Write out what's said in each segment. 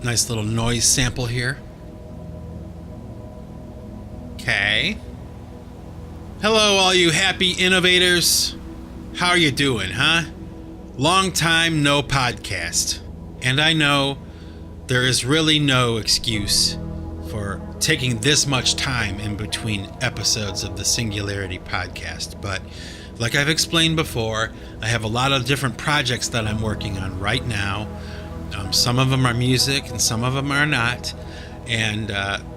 Nice little noise sample here. Okay. Hello, all you happy innovators. How are you doing, huh? Long time no podcast. And I know there is really no excuse for taking this much time in between episodes of the Singularity Podcast. But like I've explained before, I have a lot of different projects that I'm working on right now. Some of them are music and some of them are not. And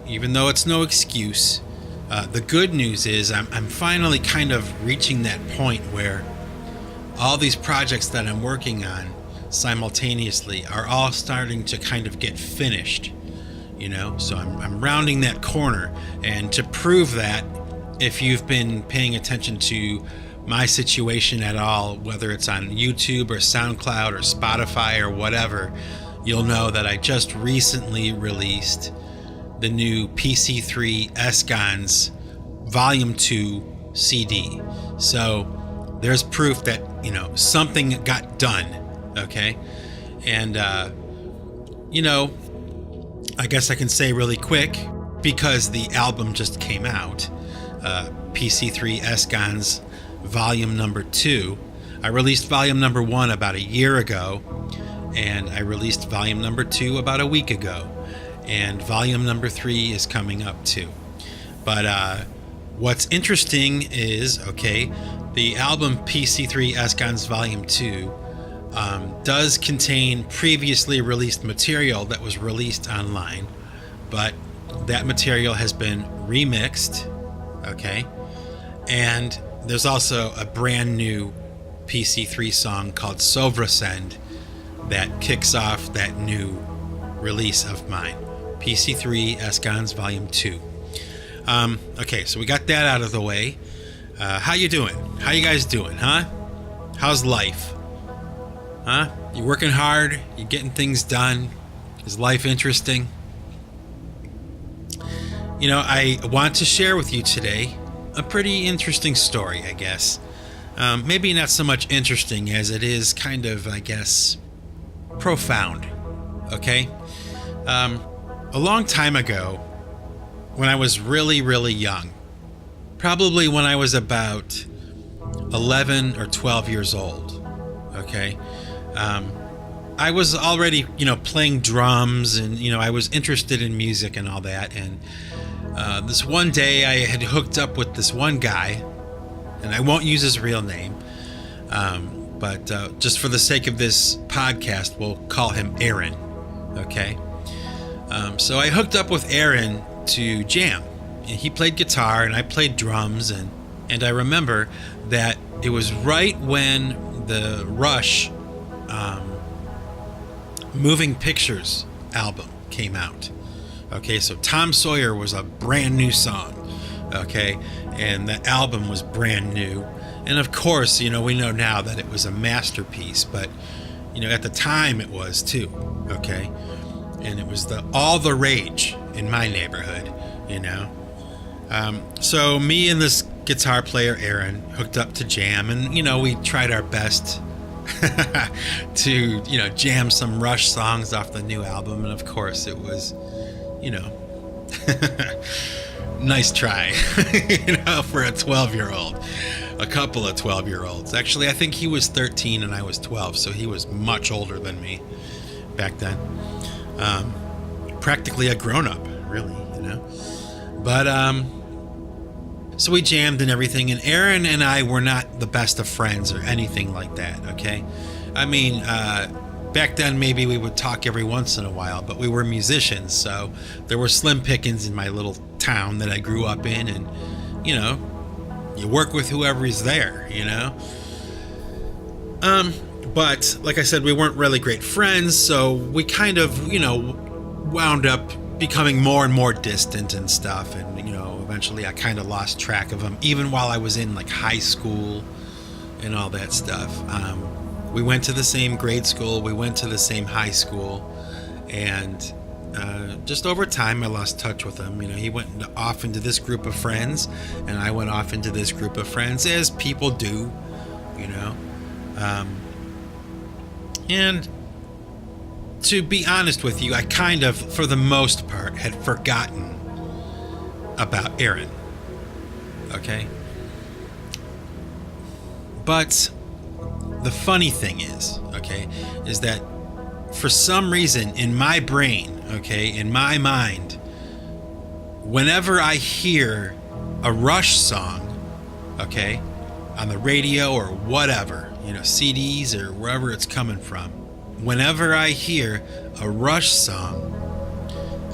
even though it's no excuse, the good news is I'm finally kind of reaching that point where all these projects that I'm working on simultaneously are all starting to kind of get finished, you know? So I'm rounding that corner. And to prove that, if you've been paying attention to my situation at all, whether it's on YouTube or SoundCloud or Spotify or whatever, you'll know that I just recently released the new PC3 Escons Volume 2 CD. So there's proof that, you know, something got done, okay? And, you know, I guess I can say really quick, because the album just came out, PC3 Escons Volume number 2. I released volume number 1 about a year ago, and I released volume number 2 about a week ago, and volume number 3 is coming up too. But what's interesting is, okay, the album PC3 Escons Volume 2 does contain previously released material that was released online, but that material has been remixed, okay, and there's also a brand new PC3 song called Sovrasend that kicks off that new release of mine, PC3 Escons Volume 2. Okay, so we got that out of the way. How you doing? How you guys doing, huh? How's life? Huh? You working hard? You getting things done? Is life interesting? You know, I want to share with you today a pretty interesting story, I guess. Maybe not so much interesting as it is kind of, I guess, profound. Okay? A long time ago, when I was really, really young, probably when I was about 11 or 12 years old, okay, I was already, you know, playing drums, and, you know, I was interested in music and all that, and this one day I had hooked up with this one guy, and I won't use his real name, but just for the sake of this podcast, we'll call him Erin, okay? So I hooked up with Erin to jam. And he played guitar and I played drums, and I remember that it was right when the Rush Moving Pictures album came out. Okay, so Tom Sawyer was a brand new song, okay, and the album was brand new. And of course, you know, we know now that it was a masterpiece, but, you know, at the time it was too, okay? And it was all the rage in my neighborhood, you know? So me and this guitar player, Erin, hooked up to jam, and, you know, we tried our best to, you know, jam some Rush songs off the new album. And of course it was, you know, nice try, you know, for a 12-year-old, a couple of 12-year-olds. Actually, I think he was 13 and I was 12, so he was much older than me back then. Practically a grown-up, really, you know. But so we jammed and everything, and Erin and I were not the best of friends or anything like that, okay? I mean, back then maybe we would talk every once in a while, but we were musicians, so there were slim pickings in my little town that I grew up in, and, you know, you work with whoever's there, you know? But like I said, we weren't really great friends, so we kind of, you know, wound up becoming more and more distant and stuff, and, you know, eventually I kind of lost track of him, even while I was in, like, high school and all that stuff. We went to the same grade school, we went to the same high school, and just over time I lost touch with him. You know, he went off into this group of friends, and I went off into this group of friends, as people do, you know. And to be honest with you, I kind of, for the most part, had forgotten about Erin. Okay? But the funny thing is, okay, is that for some reason in my brain, okay, in my mind, whenever I hear a Rush song, okay, on the radio or whatever, CDs or wherever it's coming from, whenever I hear a Rush song,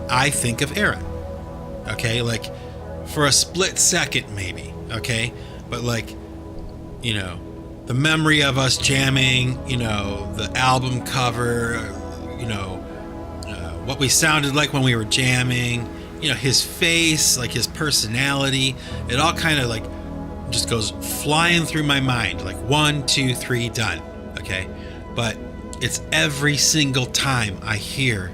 I think of Erin. Okay, like for a split second maybe, okay? But like, the memory of us jamming, the album cover, what we sounded like when we were jamming, his face, like his personality, it all kind of like just goes flying through my mind, like 1, 2, 3, done. Okay, but it's every single time I hear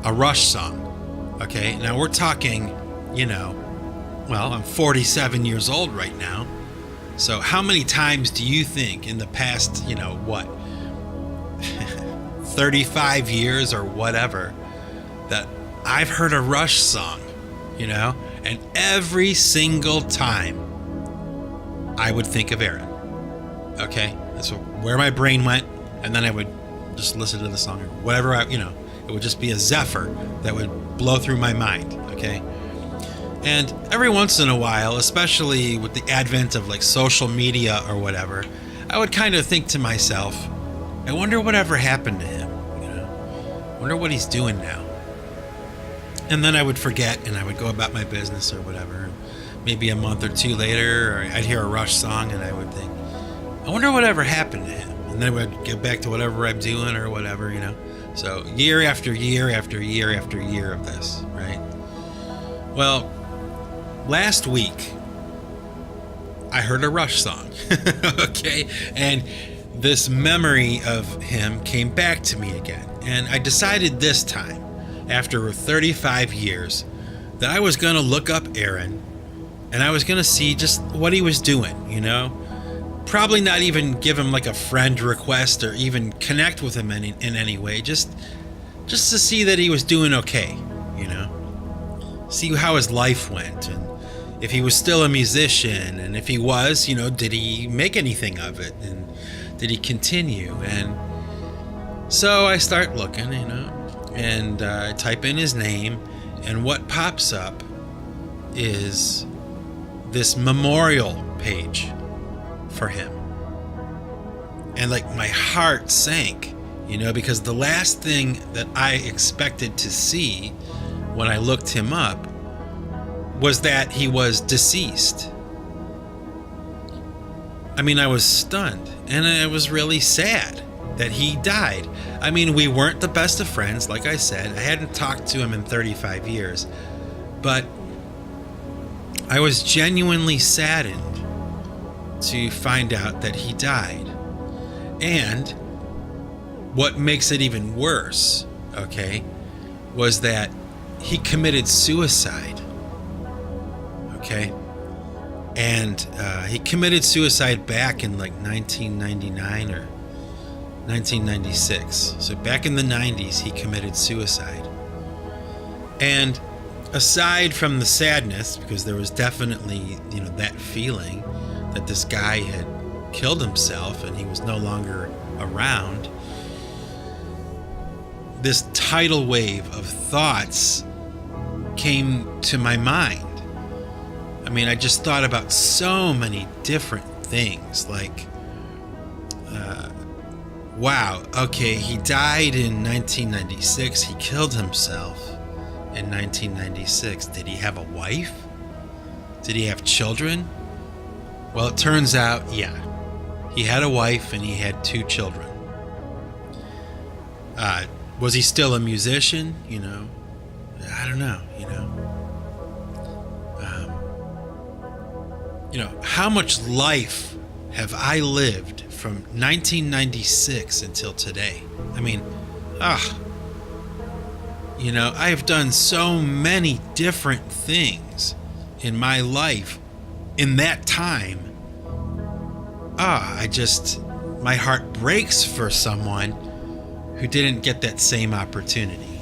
a Rush song. Okay, now we're talking, I'm 47 years old right now. So how many times do you think in the past, 35 years or whatever, that I've heard a Rush song, and every single time I would think of Erin. Okay, that's where my brain went, and then I would just listen to the song or whatever. It would just be a zephyr that would blow through my mind. Okay, and every once in a while, especially with the advent of like social media or whatever, I would kind of think to myself, I wonder whatever happened to him. I wonder what he's doing now. And then I would forget, and I would go about my business or whatever. Maybe a month or two later, I'd hear a Rush song, and I would think, I wonder whatever happened to him. And then I would get back to whatever I'm doing or whatever, So year after year after year after year of this, right? Well, last week, I heard a Rush song, okay? And this memory of him came back to me again. And I decided this time, after 35 years, that I was going to look up Erin, and I was going to see just what he was doing, Probably not even give him like a friend request or even connect with him in any way, just to see that he was doing okay, See how his life went, and if he was still a musician, and if he was, did he make anything of it, and did he continue? And so I start looking, and I type in his name, and what pops up is this memorial page for him. And like my heart sank, because the last thing that I expected to see when I looked him up was that he was deceased. I mean, I was stunned, and I was really sad that he died. I mean, we weren't the best of friends, like I said. I hadn't talked to him in 35 years, but I was genuinely saddened to find out that he died. And what makes it even worse, okay, was that he committed suicide, okay? And he committed suicide back in like 1999 or 1996. So back in the 90s, he committed suicide. And aside from the sadness, because there was definitely, that feeling that this guy had killed himself and he was no longer around, this tidal wave of thoughts came to my mind. I mean, I just thought about so many different things, like, wow, okay, he died in 1996, he killed himself in 1996. Did he have a wife? Did he have children? Well, it turns out, yeah, he had a wife and he had 2 children. Was he still a musician? I don't know, how much life have I lived from 1996 until today? I mean, I have done so many different things in my life in that time. My heart breaks for someone who didn't get that same opportunity,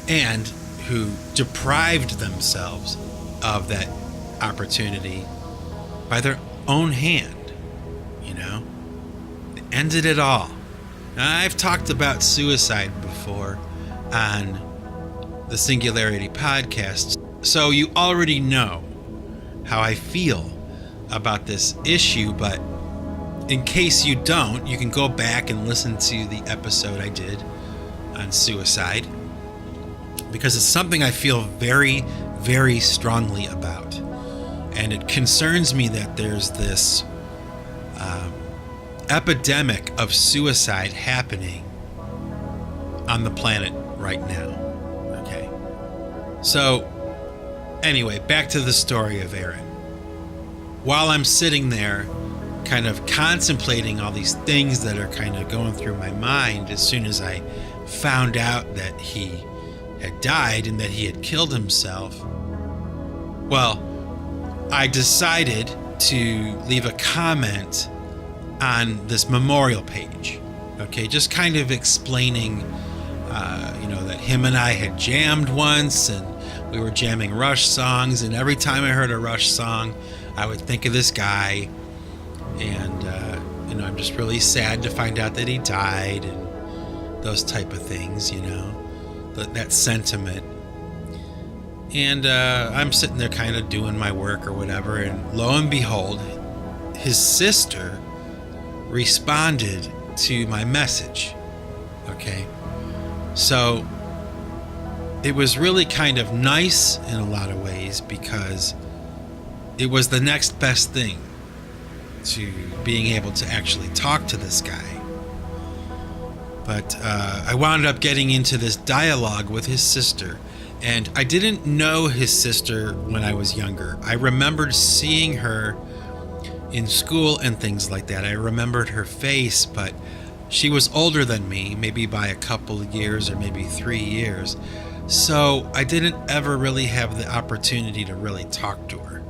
and who deprived themselves of that opportunity by their own hand, It ended it all. Now, I've talked about suicide before on the Singularity Podcast, so you already know how I feel about this issue, but in case you don't, you can go back and listen to the episode I did on suicide, because it's something I feel very, very strongly about. And it concerns me that there's this epidemic of suicide happening on the planet right now. Okay. So, anyway, back to the story of Erin. While I'm sitting there kind of contemplating all these things that are kind of going through my mind, as soon as I found out that he had died and that he had killed himself, well, I decided to leave a comment on this memorial page. Okay, just kind of explaining, that him and I had jammed once, and we were jamming Rush songs, and every time I heard a Rush song, I would think of this guy, and, I'm just really sad to find out that he died, and those type of things, that sentiment. And I'm sitting there kind of doing my work or whatever, and lo and behold, his sister responded to my message. Okay, so it was really kind of nice in a lot of ways, because it was the next best thing to being able to actually talk to this guy. But I wound up getting into this dialogue with his sister, and I didn't know his sister when I was younger. I remembered seeing her in school and things like that. I remembered her face, but she was older than me, maybe by a couple of years or maybe 3 years. So I didn't ever really have the opportunity to really talk to her.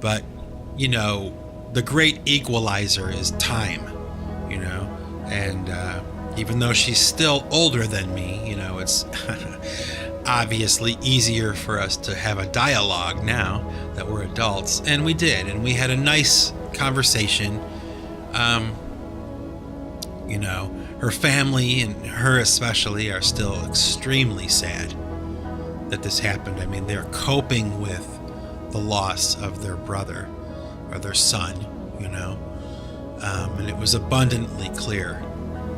But, the great equalizer is time, and even though she's still older than me, it's obviously easier for us to have a dialogue now that we're adults. And we did, and we had a nice conversation. Her family, and her especially, are still extremely sad that this happened. I mean, they're coping with the loss of their brother or their son, and it was abundantly clear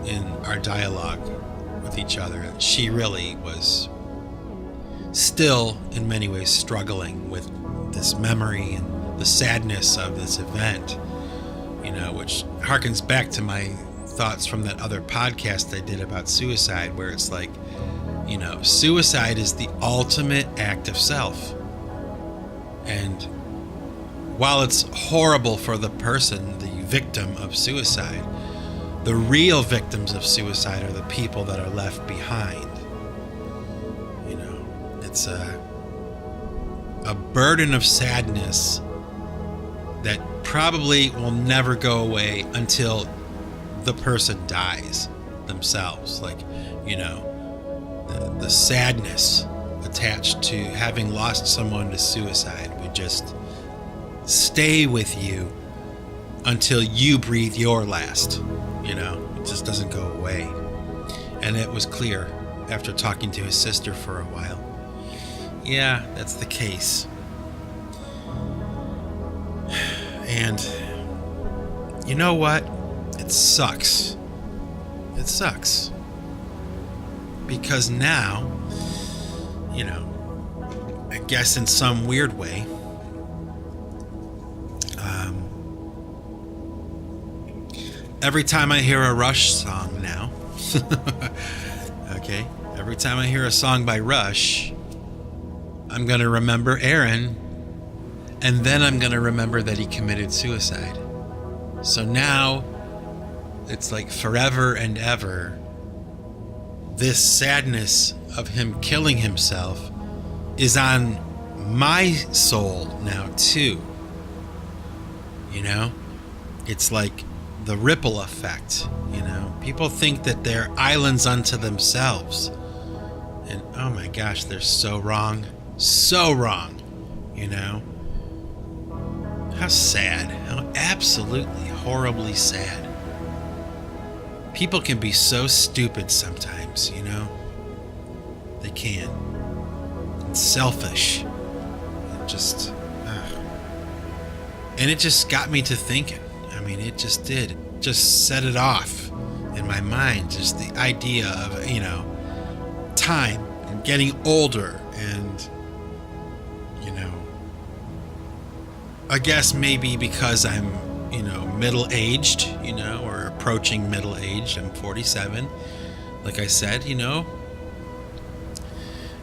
in our dialogue with each other that she really was still in many ways struggling with this memory and the sadness of this event, which harkens back to my thoughts from that other podcast I did about suicide, where it's like, suicide is the ultimate act of self. And while it's horrible for the person, the victim of suicide, the real victims of suicide are the people that are left behind. It's a burden of sadness that probably will never go away until the person dies themselves. Like, the sadness attached to having lost someone to suicide would just stay with you until you breathe your last. It just doesn't go away. And it was clear after talking to his sister for a while. Yeah, that's the case. And you know what? It sucks. It sucks. Because now, I guess in some weird way, every time I hear a Rush song now, okay, every time I hear a song by Rush, I'm going to remember Erin, and then I'm going to remember that he committed suicide. So now, it's like forever and ever, this sadness of him killing himself is on my soul now too. It's like the ripple effect. People think that they're islands unto themselves, and oh my gosh, they're so wrong. How sad. How absolutely horribly sad. People can be so stupid sometimes, They can. And selfish. And it just got me to thinking. It just did. Just set it off in my mind. Just the idea of, time and getting older and, I guess maybe because I'm, middle-aged, or approaching middle-aged. I'm 47. Like I said, you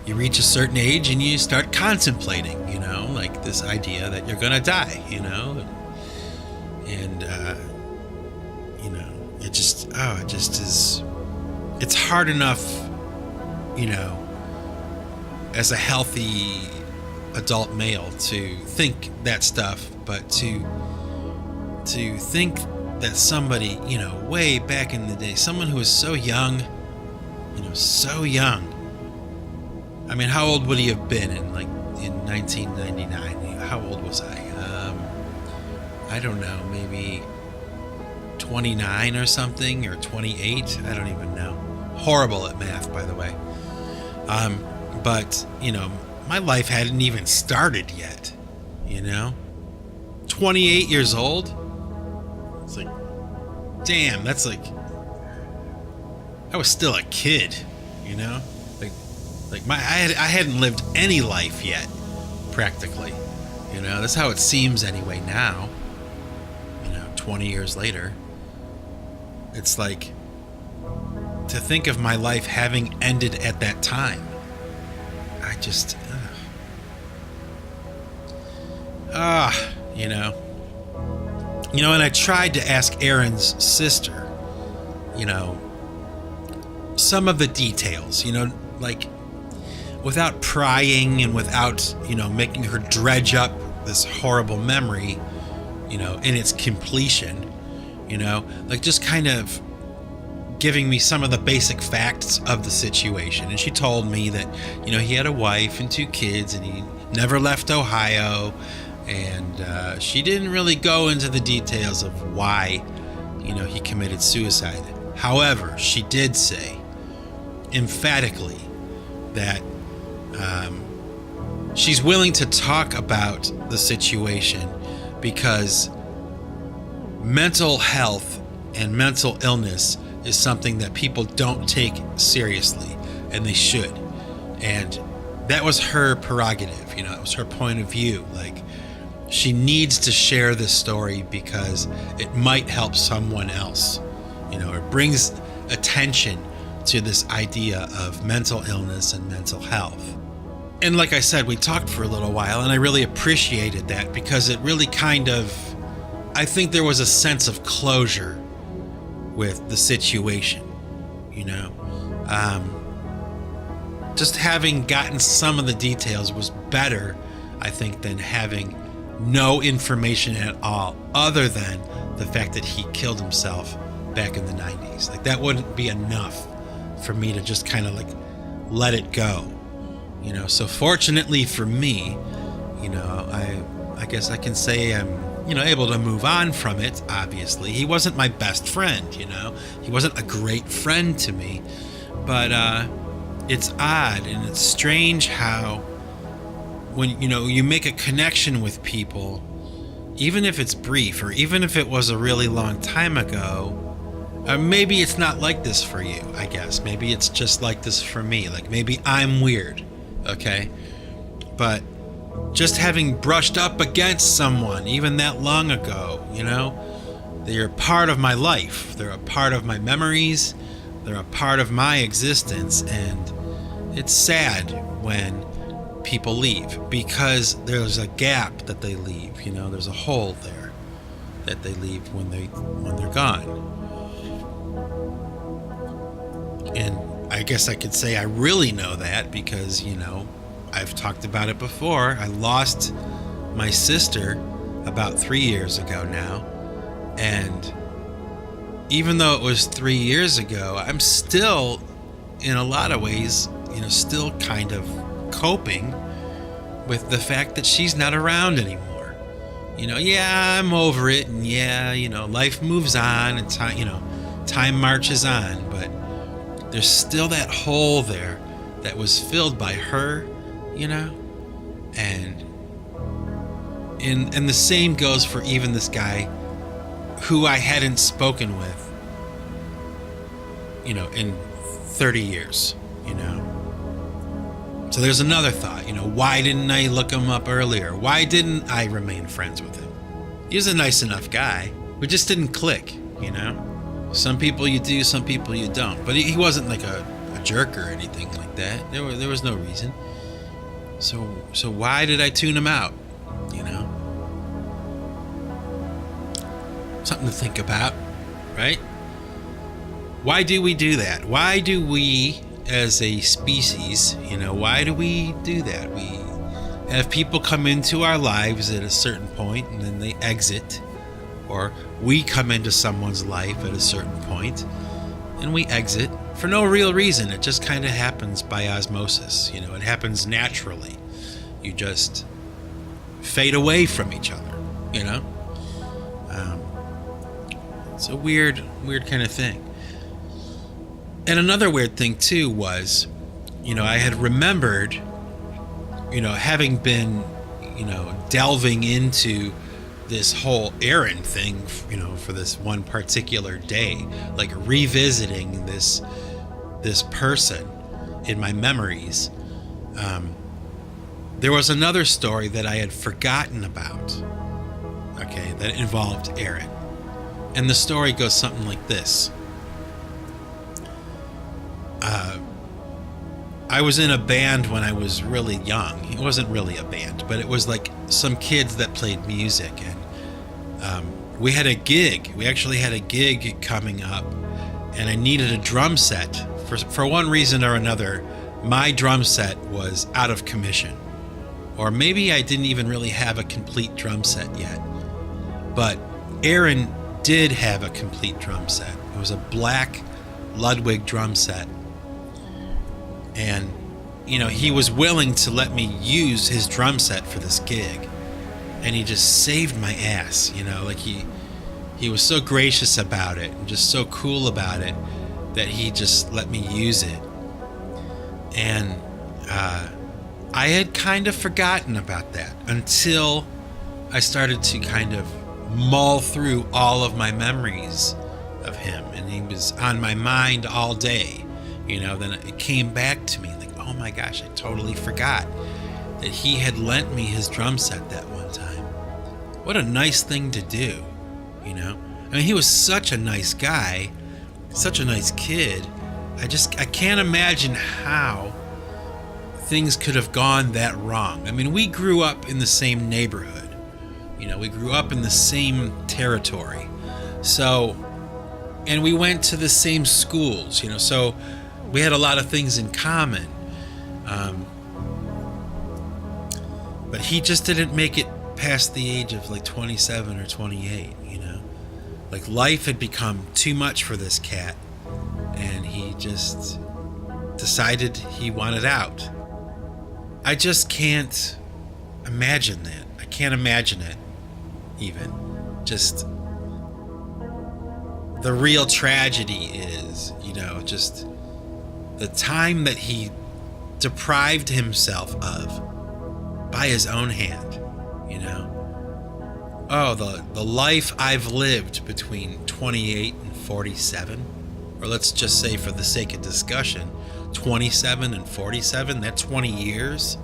reach a certain age and you start contemplating, like this idea that you're gonna die, and it just is. It's hard enough, as a healthy adult male to think that stuff, but to think that somebody, way back in the day, someone who was so young, so young. How old would he have been in 1999? How old was I? I don't know, maybe 29 or something, or 28. I don't even know. Horrible at math, by the way. But, my life hadn't even started yet, 28 years old? It's like, damn, that's like, I was still a kid, I hadn't lived any life yet, practically. That's how it seems anyway now. 20 years later. It's like, to think of my life having ended at that time. I just, and I tried to ask Erin's sister, some of the details, without prying and without, making her dredge up this horrible memory, in its completion, just kind of giving me some of the basic facts of the situation. And she told me that, he had a wife and 2 kids and he never left Ohio. And she didn't really go into the details of why, he committed suicide. However, she did say emphatically that she's willing to talk about the situation because mental health and mental illness is something that people don't take seriously, and they should. And that was her prerogative, it was her point of view. She needs to share this story because it might help someone else. It brings attention to this idea of mental illness and mental health. And like I said, we talked for a little while, and I really appreciated that because it really I think there was a sense of closure with the situation, just having gotten some of the details was better, I think, than having no information at all other than the fact that he killed himself back in the 90s. That wouldn't be enough for me to just kind of let it go, so fortunately for me, I guess I can say I'm able to move on from it. Obviously, he wasn't my best friend, he wasn't a great friend to me, but it's odd and it's strange how when you make a connection with people, even if it's brief or even if it was a really long time ago, maybe it's not like this for you. I guess maybe it's just like this for me. Maybe I'm weird, okay? But just having brushed up against someone even that long ago, they're a part of my life. They're a part of my memories. They're a part of my existence. And it's sad when people leave because there's a gap that they leave. There's a hole there that they leave when they're gone. And I guess I could say I really know that because, I've talked about it before. I lost my sister about 3 years ago now, and even though it was 3 years ago, I'm still, in a lot of ways, still kind of coping with the fact that she's not around anymore. Yeah, I'm over it, and yeah, life moves on, and time marches on, but there's still that hole there that was filled by her, and the same goes for even this guy who I hadn't spoken with, in 30 years, So there's another thought, why didn't I look him up earlier? Why didn't I remain friends with him? He was a nice enough guy. We just didn't click, Some people you do, some people you don't. But he wasn't like a jerk or anything like that. There was no reason. So why did I tune him out? Something to think about, right? Why do we do that? Why do we, as a species, why do we do that? We have people come into our lives at a certain point and then they exit, or we come into someone's life at a certain point and we exit for no real reason. It just kind of happens by osmosis. It happens naturally. You just fade away from each other, It's a weird kind of thing. And another weird thing too was, I had remembered, having been, delving into this whole Erin thing, for this one particular day, like revisiting this person in my memories. There was another story that I had forgotten about, okay, that involved Erin. And the story goes something like this. I was in a band when I was really young. It wasn't really a band, but it was like some kids that played music. And we had a gig. We actually had a gig coming up. And I needed a drum set. For one reason or another, my drum set was out of commission. Or maybe I didn't even really have a complete drum set yet. But Erin did have a complete drum set. It was a black Ludwig drum set. And, he was willing to let me use his drum set for this gig. And he just saved my ass, like he was so gracious about it and just so cool about it that he just let me use it. And I had kind of forgotten about that until I started to kind of mull through all of my memories of him, and he was on my mind all day. Then it came back to me like, oh my gosh, I totally forgot that he had lent me his drum set that one time. What a nice thing to do, I mean, he was such a nice guy, such a nice kid. I can't imagine how things could have gone that wrong. I mean, we grew up in the same neighborhood. We grew up in the same territory. So, and we went to the same schools, so we had a lot of things in common. But he just didn't make it past the age of like 27 or 28, Like life had become too much for this cat, and he just decided he wanted out. I just can't imagine that. I can't imagine it. Even just the real tragedy is, just the time that he deprived himself of by his own hand, Oh, the life I've lived between 28 and 47, or let's just say for the sake of discussion, 27 and 47, that's 20 years.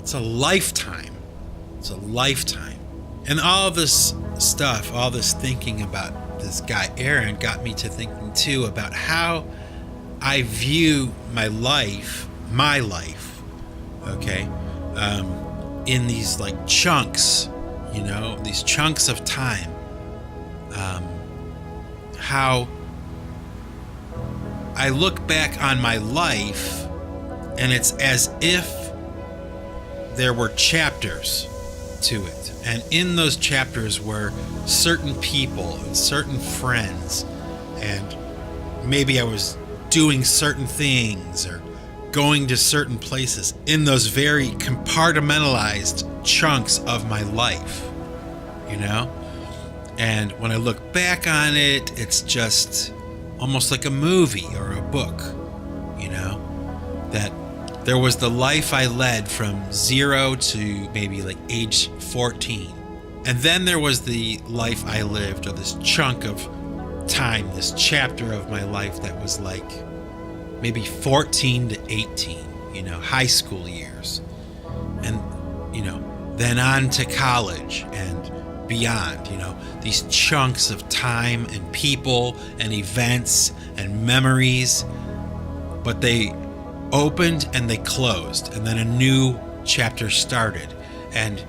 It's a lifetime. It's a lifetime. And all this stuff, all this thinking about this guy Erin got me to thinking too about how I view my life, okay, in these like chunks, these chunks of time. How I look back on my life and it's as if there were chapters to it. And in those chapters were certain people and certain friends, and maybe I was doing certain things or going to certain places in those very compartmentalized chunks of my life, you know? And when I look back on it, it's just almost like a movie or a book, you know? That there was the life I led from 0 to maybe like age 14. And then there was the life I lived, or this chunk of time, this chapter of my life that was like maybe 14 to 18, you know, high school years. And, you know, then on to college and beyond, you know, these chunks of time and people and events and memories. But they opened and they closed, and then a new chapter started. And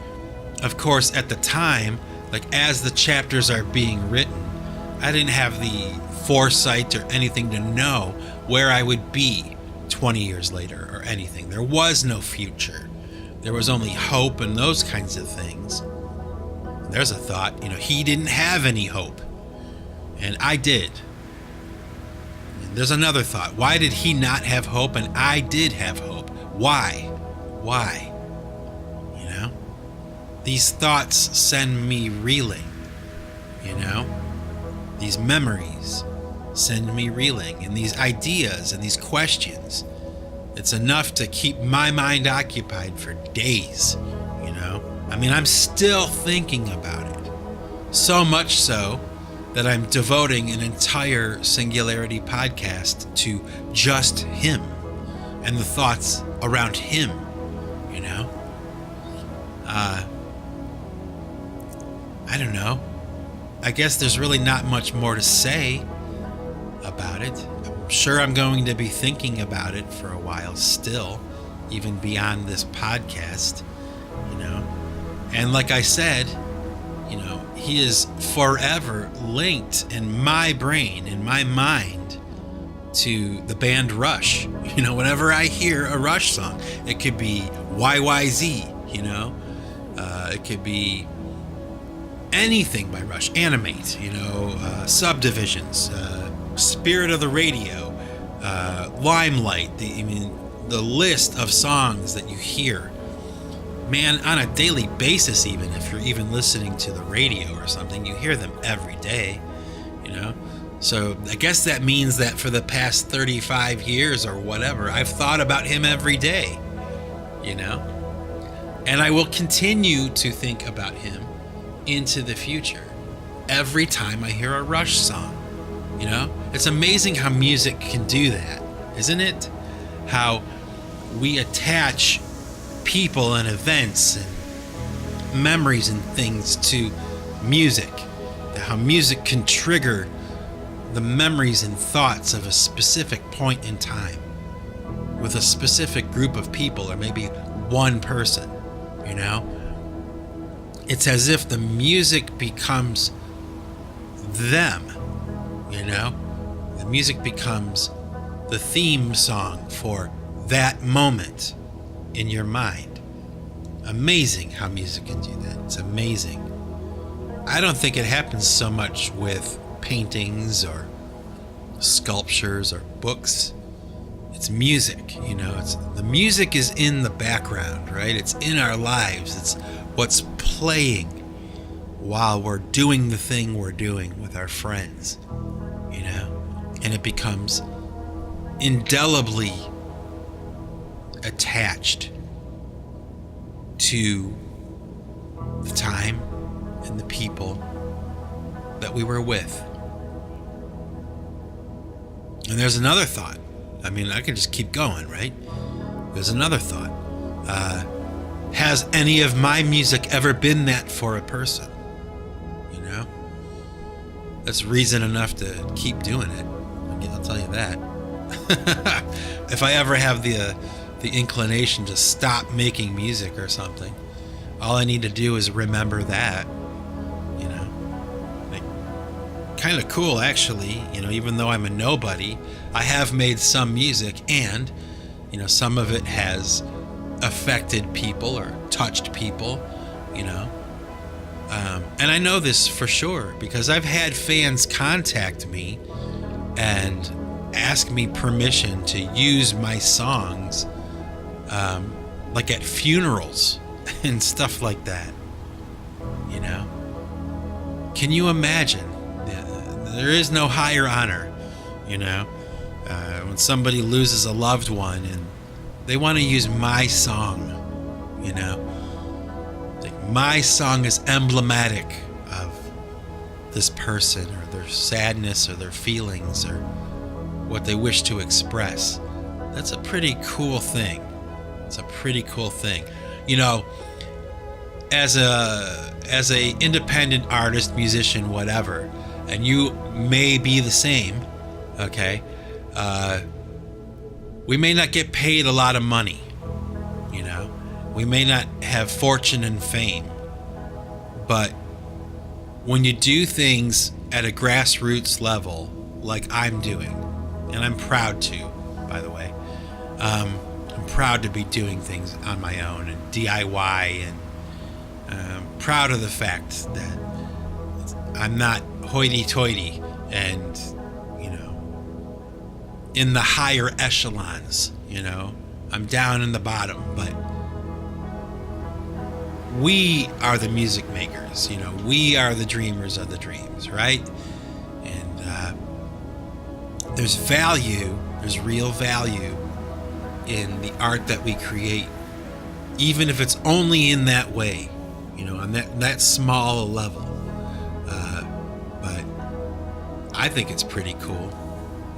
of course, at the time, like as the chapters are being written, I didn't have the foresight or anything to know where I would be 20 years later or anything. There was no future. There was only hope and those kinds of things. There's a thought, you know, he didn't have any hope, and I did. There's another thought. Why did he not have hope and I did have hope? Why? Why? You know? These thoughts send me reeling, you know? These memories send me reeling, and these ideas and these questions. It's enough to keep my mind occupied for days, you know? I mean, I'm still thinking about it. So much so that I'm devoting an entire Singularity podcast to just him and the thoughts around him, you know? I don't know. I guess there's really not much more to say about it. I'm sure I'm going to be thinking about it for a while still, even beyond this podcast, you know? And like I said, you know, he is forever linked in my brain, in my mind, to the band Rush. You know, whenever I hear a Rush song, it could be YYZ, you know, it could be anything by Rush, Animate, you know, Subdivisions, Spirit of the Radio, Limelight, the list of songs that you hear. Man, on a daily basis, even if you're even listening to the radio or something, you hear them every day, you know? So I guess that means that for the past 35 years or whatever, I've thought about him every day, you know? And I will continue to think about him into the future every time I hear a Rush song, you know? It's amazing how music can do that, isn't it? How we attach people and events and memories and things to music. How music can trigger the memories and thoughts of a specific point in time with a specific group of people, or maybe one person, you know? It's as if the music becomes them, you know? The music becomes the theme song for that moment in your mind. Amazing how music can do that. It's amazing. I don't think it happens so much with paintings or sculptures or books. It's music, you know. It's the music is in the background, right? It's in our lives. It's what's playing while we're doing the thing we're doing with our friends, you know. And it becomes indelibly attached to the time and the people that we were with. And there's another thought. I mean, I can just keep going, right? There's another thought. Has any of my music ever been that for a person? You know? That's reason enough to keep doing it. I'll tell you that. If I ever have the inclination to stop making music or something, all I need to do is remember that, you know. Like, kind of cool, actually, you know, even though I'm a nobody, I have made some music, and, you know, some of it has affected people or touched people, you know. And I know this for sure because I've had fans contact me and ask me permission to use my songs, like at funerals and stuff like that, you know. Can you imagine? There is no higher honor, you know, when somebody loses a loved one and they want to use my song, you know. Like, my song is emblematic of this person or their sadness or their feelings or what they wish to express. That's a pretty cool thing. It's a pretty cool thing. You know, as a independent artist, musician, whatever, and you may be the same, okay? We may not get paid a lot of money, you know? We may not have fortune and fame, but when you do things at a grassroots level, like I'm doing, and I'm proud to, by the way, I'm proud to be doing things on my own and DIY, and proud of the fact that I'm not hoity-toity and, you know, in the higher echelons, you know. I'm down in the bottom, but we are the music makers, you know. We are the dreamers of the dreams, right? And there's value, there's real value in the art that we create, even if it's only in that way, you know, on that small a level. But I think it's pretty cool,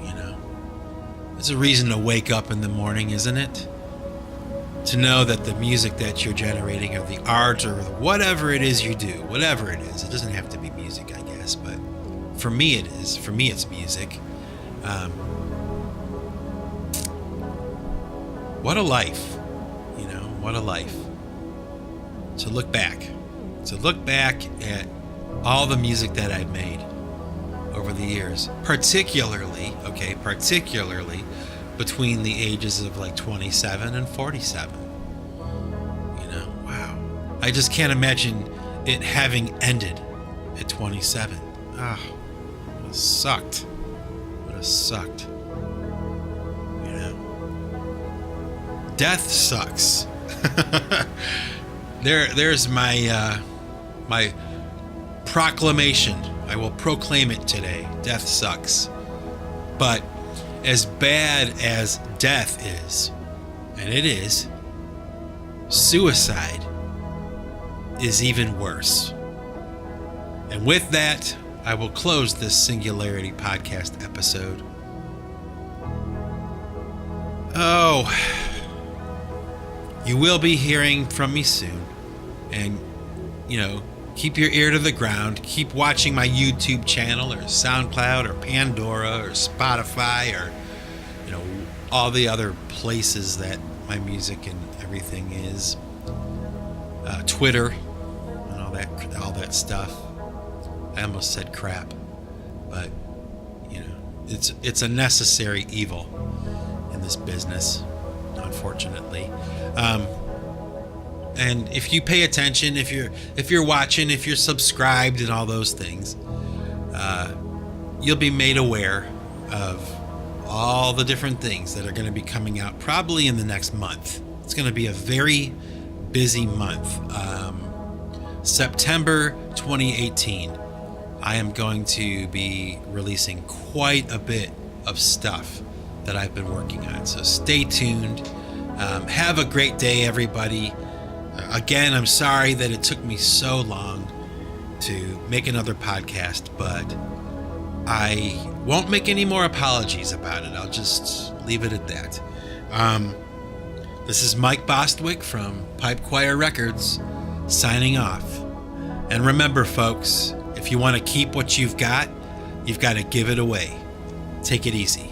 you know. It's a reason to wake up in the morning, isn't it? To know that the music that you're generating or the art or whatever it is you do, whatever it is, it doesn't have to be music, I guess, but for me it is. For me it's music. What a life, you know, what a life. To look back at all the music that I've made over the years, particularly between the ages of like 27 and 47. You know, wow. I just can't imagine it having ended at 27. Ah, it would have sucked. You know, death sucks. There's my my proclamation. I will proclaim it today. Death sucks. But as bad as death is, and it is, suicide is even worse. And with that, I will close this Singularity Podcast episode. Oh, you will be hearing from me soon. And, you know, keep your ear to the ground. Keep watching my YouTube channel or Soundcloud or Pandora or Spotify or, you know, all the other places that my music and everything is. Twitter and all that stuff. I almost said crap, but, you know, it's a necessary evil in this business, unfortunately. And if you pay attention, if you're watching, if you're subscribed and all those things, you'll be made aware of all the different things that are going to be coming out probably in the next month. It's going to be a very busy month. September 2018, I am going to be releasing quite a bit of stuff that I've been working on. So stay tuned. Have a great day, everybody. Again, I'm sorry that it took me so long to make another podcast, but I won't make any more apologies about it. I'll just leave it at that. This is Mike Bostwick from Pipe Choir Records, signing off. And remember, folks, if you want to keep what you've got to give it away. Take it easy.